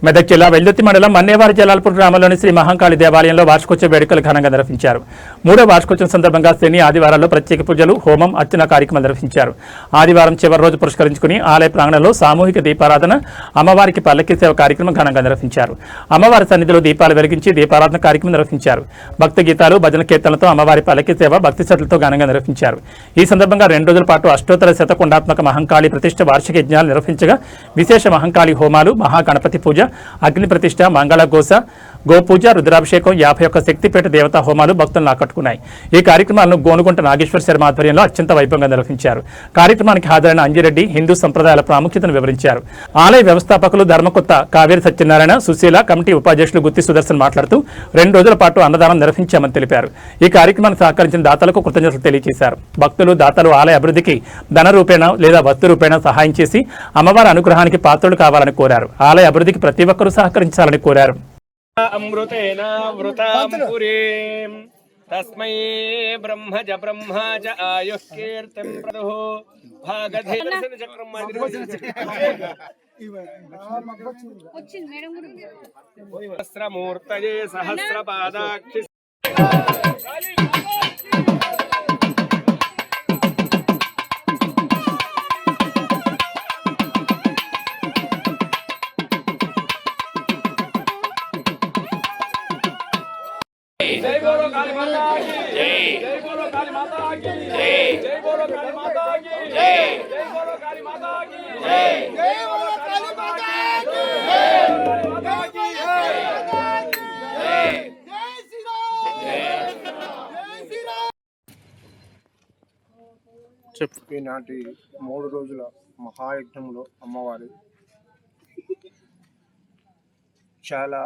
మెదక్ జిల్లా వెల్దుర్తి మండలం మన్నేవారి జలాల్పూర్ గ్రామంలోని శ్రీ మహంకాళి దేవాలయంలో వార్షికోత్సవ వేడుకలు ఘనంగా నిర్వహించారు. మూడో వార్షికోత్సవం సందర్భంగా శని ఆదివారాల్లో ప్రత్యేక పూజలు, హోమం, అర్చన కార్యక్రమాలు నిర్వహించారు. ఆదివారం చివరి రోజు పురస్కరించుకుని ఆలయ ప్రాంగణంలో సామూహిక దీపారాధన, అమ్మవారికి పల్లకి సేవ కార్యక్రమం ఘనంగా నిర్వహించారు. అమ్మవారి సన్నిధిలో దీపాలు వెలిగించి దీపారాధన కార్యక్రమం నిర్వహించారు. భక్తి గీతాలు, భజన కీర్తనలతో అమ్మవారి పల్లకి సేవ భక్తి శ్రద్ధలతో ఘనంగా నిర్వహించారు. ఈ సందర్భంగా 2 రోజుల పాటు అష్టోత్తర శతకొండాత్మక మహంకాళి ప్రతిష్ఠ వార్షిక యజ్ఞాలు నిర్వహించగా విశేష మహంకాళి హోమాలు, మహాగణపతి పూజ, అగ్ని ప్రతిష్ఠ, మంగళ గోపూజ, రుద్రాభిషేకం, 51 శక్తిపీఠ దేవతా హోమాలు భక్తులను ఆకట్టుకున్నాయి. ఈ కార్యక్రమాలను గోనుగుంట నాగేశ్వర శర్మ ఆధ్వర్యంలో అత్యంత వైభవంగా నిర్వహించారు. కార్యక్రమానికి హాజరైన అంజిరెడ్డి హిందూ సంప్రదాయాల ప్రాముఖ్యతను వివరించారు. ఆలయ వ్యవస్థాపకులు ధర్మకొత్త కావేరి సత్యనారాయణ, సుశీల, కమిటీ ఉపాధ్యక్షులు గుత్తి సుదర్శన్ మాట్లాడుతూ 2 రోజుల పాటు అన్నదానం నిర్వహించామని తెలిపారు. ఈ కార్యక్రమానికి సహకరించిన దాతలకు కృతజ్ఞతలు తెలియజేశారు. భక్తులు, దాతలు ఆలయ అభివృద్ధికి ధన రూపేణ లేదా వస్తు రూపేణ సహాయం చేసి అమ్మవారి అనుగ్రహానికి పాత్రలు కావాలని కోరారు. ఆలయ అభివృద్ధికి ప్రతి ఒక్కరూ సహకరించాలని కోరారు. అమృతేన వృతాం పురీం తస్మై బ్రహ్మజ బ్రహ్మజ ఆయుః కీర్తిం ప్రదుః భాగధేన చక్రం సహస్రమూర్తయే సహస్రపాదాక్షి जय बोलो काली माता की जय, जय बोलो काली माता की जय, जय बोलो काली माता की जय, जय बोलो काली माता की जय, जय बोलो काली माता की जय, माता की जय, जय श्री राम, जय श्री राम. చెప్పి నాటి 3 రోజుల మహాయజ్ఞంలో అమ్మవారి చాలా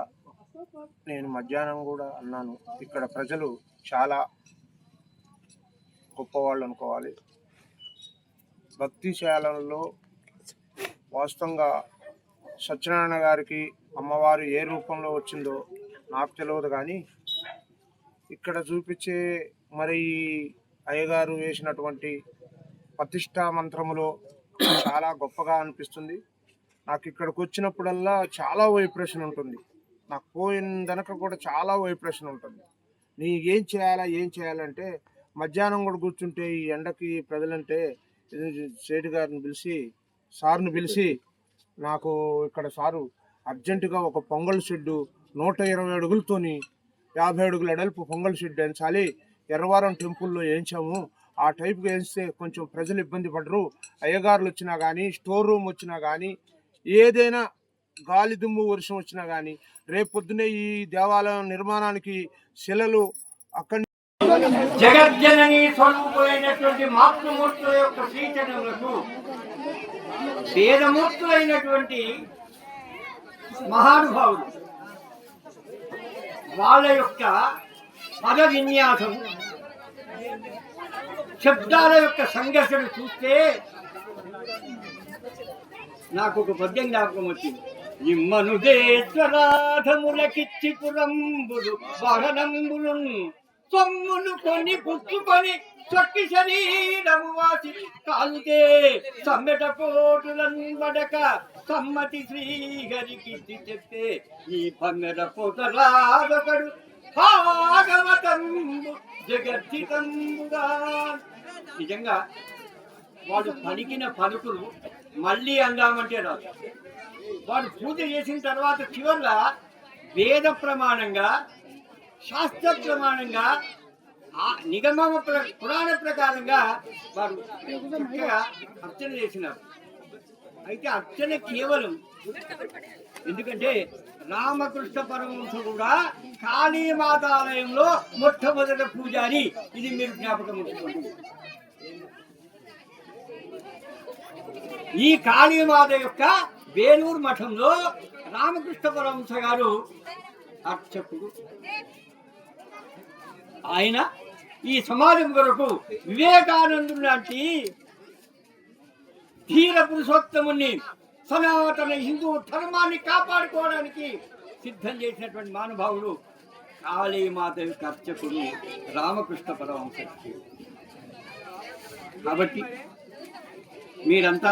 నేను మధ్యాహ్నం కూడా అన్నాను, ఇక్కడ ప్రజలు చాలా గొప్పవాళ్ళు అనుకోవాలి. భక్తిశాలలో వాస్తవంగా సత్యనారాయణ గారికి అమ్మవారు ఏ రూపంలో వచ్చిందో నాకు తెలియదు, కానీ ఇక్కడ చూపించే మరి అయ్యగారు వేసినటువంటి ప్రతిష్టా మంత్రములో చాలా గొప్పగా అనిపిస్తుంది. నాకు ఇక్కడికి వచ్చినప్పుడల్లా చాలా వైబ్రేషన్ ఉంటుంది. నాకు పోయిందనక కూడా చాలా వైబ్రేషన్ ఉంటుంది. నీ ఏం చేయాలంటే మధ్యాహ్నం కూడా కూర్చుంటే ఈ ఎండకి ప్రజలంటే సేటు గారిని పిలిచి సార్ని పిలిచి నాకు ఇక్కడ సారు అర్జెంటుగా ఒక పొంగల్ షెడ్డు 120 అడుగులతోని 50 అడుగుల ఎడల్పు పొంగల్ షెడ్ వేయించాలి. ఎర్రవారం టెంపుల్లో వేయించాము. ఆ టైప్గా వేస్తే కొంచెం ప్రజలు ఇబ్బంది పడరు. అయ్యగారులు వచ్చినా కానీ, స్టోర్ రూమ్ వచ్చినా కానీ, ఏదైనా గాలి దుమ్ము వర్షం వచ్చినా కానీ రేపొద్దునే ఈ దేవాలయం నిర్మాణానికి శిలలు అక్కడి జగజ్జనని స్వరూపమైనటువంటి మాతృమూర్తుల యొక్క శ్రీచరణములకు వేదమూర్తులైనటువంటి మహానుభావులు వాళ్ళ యొక్క పద విన్యాసం, శబ్దాల యొక్క సంఘర్షణ చూస్తే నాకు ఒక పద్యం జ్ఞాపకం వచ్చింది. ఇమ్మనుదేశ్వరాధములకిచ్చి పురంబులు వాహనంబులు సొమ్ములు కొని పుచ్చుకొని చొక్కి శరీరము వాసి కాలుతే సమ్మెట పోటులను వడక సమ్మతి శ్రీహరికి చెప్పే ఈ పమ్మెట పోతరాదొకడు భాగవతంబు జగర్జితంబుగా. నిజంగా వాడు పలికిన పలుకులు మళ్ళీ అందామంటే రాదు. వాడు పూజ చేసిన తర్వాత చివరిగా వేద ప్రమాణంగా, శాస్త్ర ప్రమాణంగా, నిగమ పురాణ ప్రకారంగా వారు చక్కగా అర్చన చేసినారు. అయితే అర్చన కేవలం ఎందుకంటే రామకృష్ణ పరమహంస కూడా కాళీమాతాలయంలో మొట్టమొదటి పూజారి. ఇది మీరు జ్ఞాపకం ఉంచుకోండి. ఈ కాళీమాత యొక్క వేలూరు మఠంలో రామకృష్ణ పరమహంస గారు అర్చకుడు. ఆయన ఈ సమాజం కొరకు వివేకానందుడు లాంటి ధీర పురుషోత్తముని, సనాతన హిందూ ధర్మాన్ని కాపాడుకోవడానికి సిద్ధం చేసినటువంటి మహానుభావుడు కాళీమాత యొక్క అర్చకుడు రామకృష్ణ పరమహంస. కాబట్టి మీరంతా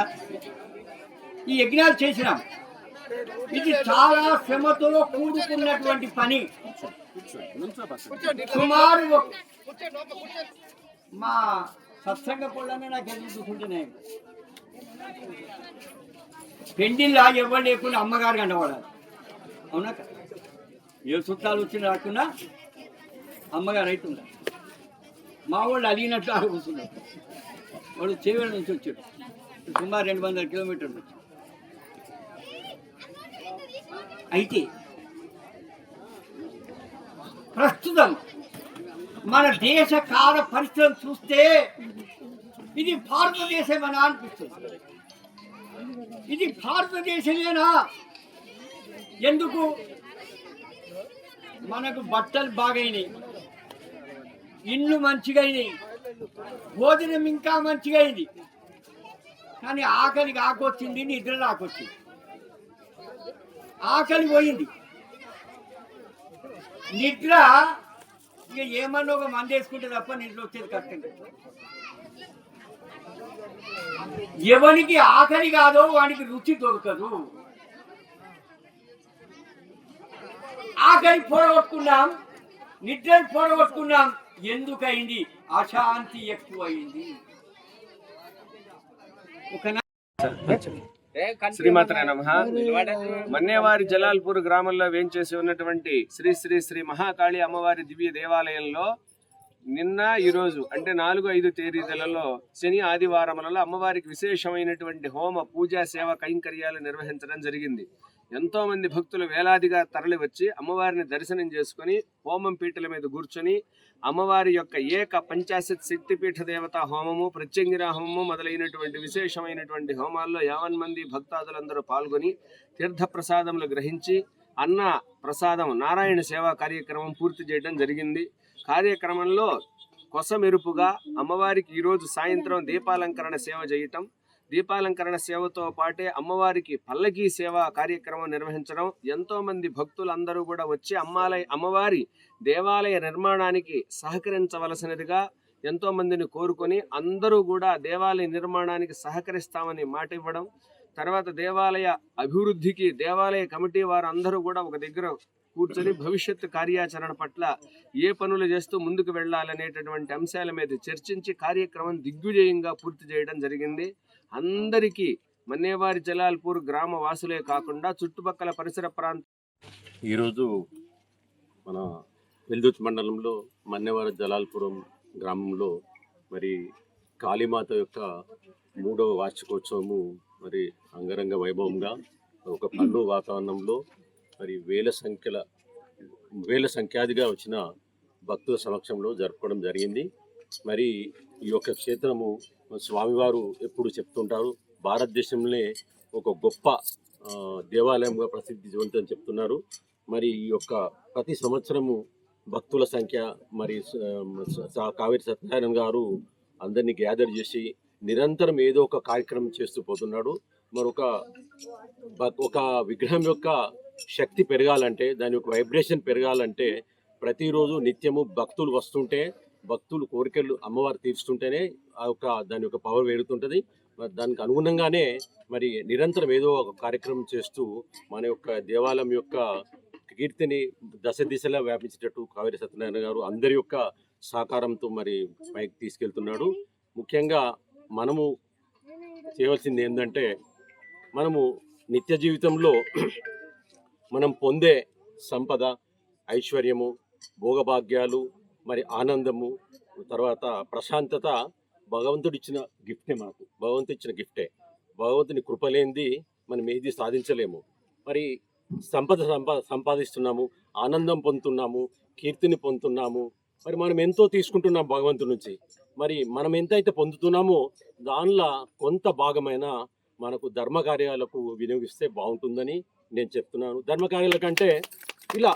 ఈ యజ్ఞాలు చేసినాం. ఇది చాలా శ్రమతో కూడుకున్నటువంటి పని. సుమారు మా సత్సంగ పొళ్ళనే నాకు ఎందుకు చూసుకుంటున్నాయి. పెండిల్లా ఎవరు లేకుండా అమ్మగారు కండవాడాలి. అవునా కదా? ఏ చుట్టాలు వచ్చిన రాకుండా అమ్మగారు అవుతుందా? మా వాళ్ళు అడిగినట్లు ఆడ కూర్చున్నారు. వాడు చేవేళ్ళ నుంచి వచ్చాడు, సుమారు 200 కిలోమీటర్లు వచ్చి. అయితే ప్రస్తుతం మన దేశ కాల పరిస్థితులు చూస్తే ఇది భారతదేశమేనా అనిపిస్తుంది. ఇది భారతదేశమేనా? ఎందుకు? మనకు బట్టలు బాగైనాయి, ఇల్లు మంచిగా అయినాయి, భోజనం ఇంకా మంచిగా అయింది, కానీ ఆకలికి ఆకొచ్చింది, నిద్ర రాకొచ్చింది. ఆకలి పోయింది, నిద్ర ఇక ఏమన్నా ఒక మంది వేసుకుంటే తప్ప నిద్ర వచ్చేది కష్టం. ఎవరికి ఆకలి కాదో వాడికి రుచి దొరకదు. ఆకలి పొడగొట్టుకున్నాం, నిద్ర పొడగొట్టుకున్నాం. ఎందుకయింది? అశాంతి ఎక్కువైంది. శ్రీమాత్రే నమః. మన్నేవారి జలాల్పూర్ గ్రామంలో వేంచేసి ఉన్నటువంటి శ్రీ శ్రీ శ్రీ మహాకాళి అమ్మవారి దివ్య దేవాలయంలో నిన్న ఈరోజు అంటే 4-5 తేదీలలో శని ఆదివారములలో అమ్మవారికి విశేషమైనటువంటి హోమ పూజా సేవ కైంకర్యాలు నిర్వహించడం జరిగింది. ఎంతో మంది భక్తులు వేలాదిగా తరలి వచ్చి అమ్మవారిని దర్శనం చేసుకుని హోమం పీటల మీద కూర్చొని అమ్మవారి యొక్క ఏక పంచాశత్ శక్తిపీఠ దేవతా హోమము, ప్రత్యంగిరా హోమము మొదలైనటువంటి విశేషమైనటువంటి హోమాల్లో 50 మంది భక్తాదులందరూ పాల్గొని తీర్థ ప్రసాదములు గ్రహించి అన్న ప్రసాదం నారాయణ సేవా కార్యక్రమం పూర్తి చేయడం జరిగింది. కార్యక్రమంలో కొసమెరుపుగా అమ్మవారికి ఈరోజు సాయంత్రం దీపాలంకరణ సేవ చేయటం, దీపాలంకరణ సేవతో పాటే అమ్మవారికి పల్లకీ సేవ కార్యక్రమం నిర్వహించడం, ఎంతో మంది భక్తులందరూ కూడా వచ్చి అమ్మవారి దేవాలయ నిర్మాణానికి సహకరించవలసినదిగా ఎంతో మందిని కోరుకొని అందరూ కూడా దేవాలయ నిర్మాణానికి సహకరిస్తామని మాట ఇవ్వడం, తర్వాత దేవాలయ అభివృద్ధికి దేవాలయ కమిటీ వారు అందరూ కూడా ఒక దగ్గర కూర్చొని భవిష్యత్తు కార్యాచరణ పట్ల ఏ పనులు చేస్తూ ముందుకు వెళ్ళాలనేటటువంటి అంశాల మీద చర్చించి కార్యక్రమం దిగ్విజయంగా పూర్తి చేయడం జరిగింది. అందరికీ మన్నేవారి జలాల్పూర్ గ్రామ వాసులే కాకుండా చుట్టుపక్కల పరిసర ప్రాంత ఈరోజు మన వెల్దుర్తి మండలంలో మన్నేవారి జలాల్పురం గ్రామంలో మరి కాళీమాత యొక్క 3వ వార్షికోత్సవము మరి అంగరంగ వైభవంగా ఒక పండుగ వాతావరణంలో మరి వేల సంఖ్యాదిగా వచ్చిన భక్తుల సమక్షంలో జరుపుకోవడం జరిగింది. మరి ఈ యొక్క క్షేత్రము స్వామివారు ఎప్పుడు చెప్తుంటారు, భారతదేశంలోనే ఒక గొప్ప దేవాలయంగా ప్రసిద్ధి చెందుతుందని చెప్తున్నారు. మరి ఈ యొక్క ప్రతి సంవత్సరము భక్తుల సంఖ్య మరి కావేరి సత్యనారాయణ గారు అందరినీ గ్యాదర్ చేసి నిరంతరం ఏదో ఒక కార్యక్రమం చేస్తూ పోతున్నాడు. మరొక విగ్రహం యొక్క శక్తి పెరగాలంటే, దాని యొక్క వైబ్రేషన్ పెరగాలంటే ప్రతిరోజు నిత్యము భక్తులు వస్తుంటే, భక్తులు కోరికలు అమ్మవారు తీర్చుతుంటేనే దాని యొక్క పవర్ పెరుగుతుంటుంది. మరి దానికి అనుగుణంగానే మరి నిరంతరం ఏదో ఒక కార్యక్రమం చేస్తూ మన యొక్క దేవాలయం యొక్క కీర్తిని దశ దిశలా వ్యాపించేటట్టు కావేరి సత్యనారాయణ గారు అందరి యొక్క సహకారంతో మరి పైకి తీసుకెళ్తున్నాడు. ముఖ్యంగా మనము చేయవలసింది ఏంటంటే, మనము నిత్య జీవితంలో మనం పొందే సంపద, ఐశ్వర్యము, భోగభాగ్యాలు, మరి ఆనందము, తర్వాత ప్రశాంతత భగవంతుడిచ్చిన గిఫ్టే. మనకు భగవంతుడు ఇచ్చిన గిఫ్టే. భగవంతుని కృపలేంది మనం ఏది సాధించలేము. మరి సంపాదిస్తున్నాము, ఆనందం పొందుతున్నాము, కీర్తిని పొందుతున్నాము. మరి మనం ఎంతో తీసుకుంటున్నాం భగవంతుడి నుంచి. మరి మనం ఎంతైతే పొందుతున్నామో దానిలో కొంత భాగమైన మనకు ధర్మకార్యాలకు వినియోగిస్తే బాగుంటుందని నేను చెప్తున్నాను. ధర్మకార్యాల కంటే ఇలా